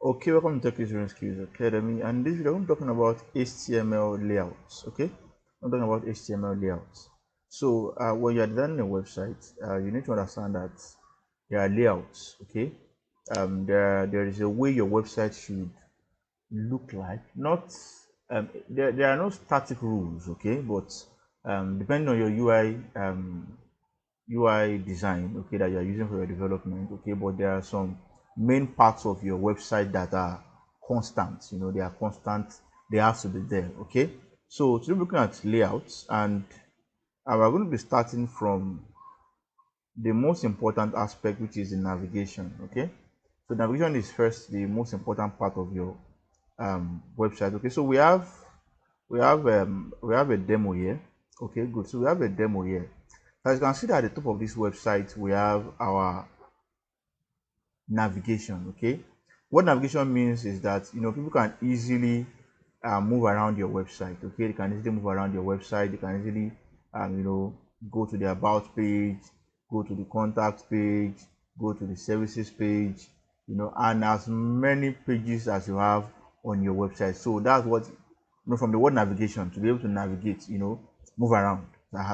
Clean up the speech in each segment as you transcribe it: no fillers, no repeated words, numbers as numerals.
Okay, welcome to TechiesReign Skills Academy, and this video I'm talking about HTML layouts. Okay, I'm talking about HTML layouts. So when you're designing a website, you need to understand that there are layouts. Okay, there is a way your website should look like. Not there are no static rules. Okay, but depending on your UI design, okay, that you're using for your development, okay, but there are some main parts of your website that are constant. They are constant. They have to be there. Okay, so today we're looking at layouts, and we're going to be starting from the most important aspect, which is the navigation. Okay, so navigation is first the most important part of your website. Okay, so we have a demo here. Okay, good. So we have a demo here. As you can see that at the top of this website, we have our navigation. Okay, what navigation means is that people can easily move around your website. Okay, they can easily move around your website. They can easily go to the about page, go to the contact page, go to the services page, and as many pages as you have on your website. So that's what from the word navigation, to be able to navigate, move around.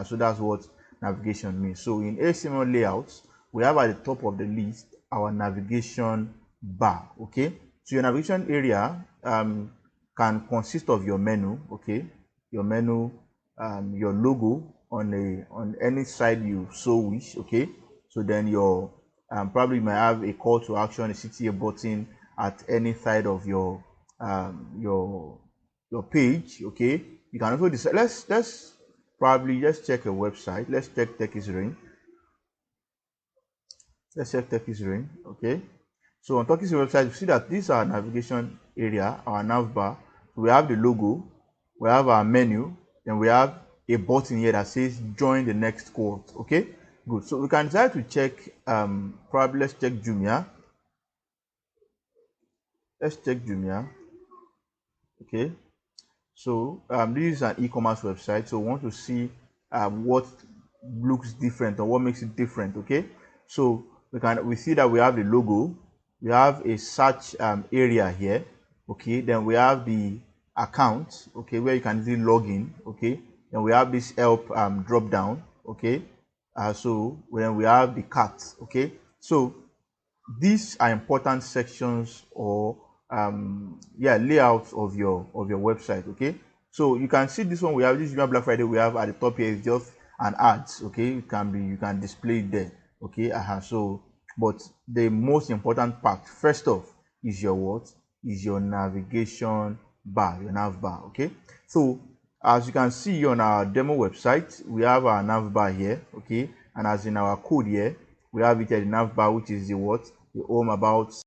So that's what navigation means. So in HTML layouts, we have at the top of the list our navigation bar. Okay, so your navigation area can consist of your menu. Okay, your menu, your logo on any side you so wish. Okay, so then your probably might have a call to action, a CTA button at any side of your page. Okay, you can also decide. Let's probably just check a website. Let's check TechiesReign. Let's check TechiesReign. Okay, so on TechiesReign website, you see that this is our navigation area, our nav bar. We have the logo, we have our menu, then we have a button here that says join the next cohort. Okay, good. So we can decide to check probably let's check Jumia. Let's check Jumia. Okay, so this is an e-commerce website, so we want to see what looks different or what makes it different. Okay, so we see that we have the logo, we have a search area here. Okay, then we have the account, okay, where you can easily log in. Okay, then we have this help drop down. Okay, so then we have the cart. Okay, so these are important sections or layouts of your website. Okay, so you can see this one. We have this Black Friday. We have at the top here is just an ads. Okay, you can display it there. Okay, so but the most important part first off is your navigation bar, your nav bar. Okay, so as you can see on our demo website, we have our nav bar here. Okay, and as in our code here, we have it at the nav bar, which is the home, about,